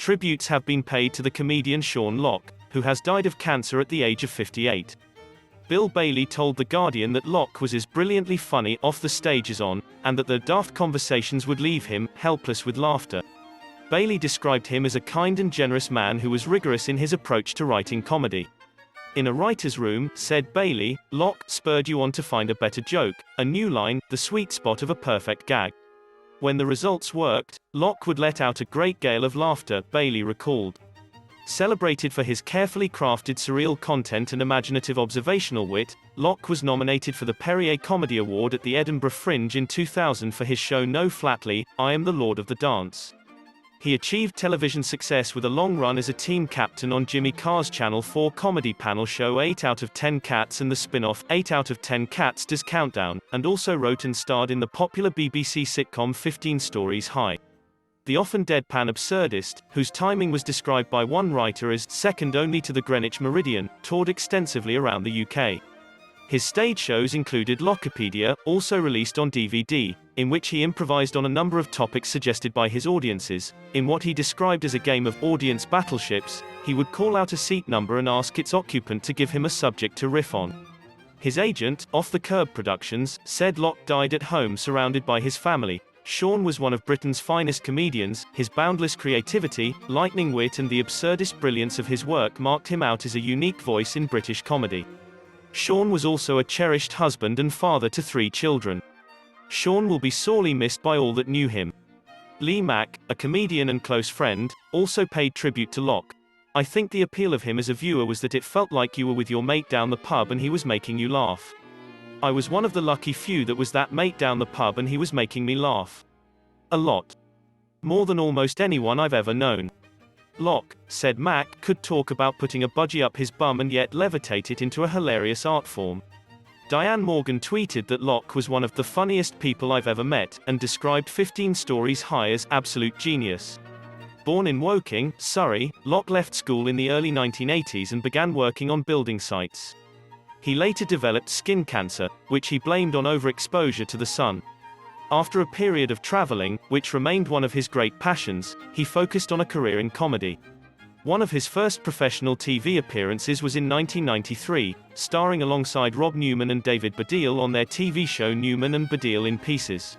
Tributes have been paid to the comedian Sean Locke, who has died of cancer at the age of 58. Bill Bailey told The Guardian that Locke was as brilliantly funny off the stage as on, and that the daft conversations would leave him helpless with laughter. Bailey described him as a kind and generous man who was rigorous in his approach to writing comedy. In a writer's room, said Bailey, Locke spurred you on to find a better joke, a new line, the sweet spot of a perfect gag. When the results worked, Locke would let out a great gale of laughter, Bailey recalled. Celebrated for his carefully crafted surreal content and imaginative observational wit, Locke was nominated for the Perrier Comedy Award at the Edinburgh Fringe in 2000 for his show No Flatley, I Am the Lord of the Dance. He achieved television success with a long run as a team captain on Jimmy Carr's Channel 4 comedy panel show 8 out of 10 Cats and the spin-off 8 out of 10 Cats Does Countdown, and also wrote and starred in the popular BBC sitcom 15 Storeys High. The often deadpan absurdist, whose timing was described by one writer as second only to the Greenwich Meridian, toured extensively around the UK. His stage shows included Lockipedia, also released on DVD, in which he improvised on a number of topics suggested by his audiences. In what he described as a game of audience battleships, he would call out a seat number and ask its occupant to give him a subject to riff on. His agent, off the Kerb Productions, said Locke died at home surrounded by his family. Sean was one of Britain's finest comedians. His boundless creativity, lightning wit and the absurdist brilliance of his work marked him out as a unique voice in British comedy. Sean was also a cherished husband and father to 3 children. Sean will be sorely missed by all that knew him. Mack, a comedian and close friend, also paid tribute to Locke. I think the appeal of him as a viewer was that it felt like you were with your mate down the pub and he was making you laugh. I was one of the lucky few that was that mate down the pub and he was making me laugh. A lot. More than almost anyone I've ever known. Locke, said Mack, could talk about putting a budgie up his bum and yet levitate it into a hilarious art form. Diane Morgan tweeted that Locke was one of the funniest people I've ever met, and described 15 Storeys High as absolute genius. Born in Woking, Surrey, Locke left school in the early 1980s and began working on building sites. He later developed skin cancer, which he blamed on overexposure to the sun. After a period of traveling, which remained one of his great passions, he focused on a career in comedy. One of his first professional TV appearances was in 1993, starring alongside Newman and David Baddiel on their TV show Newman and Baddiel in Pieces.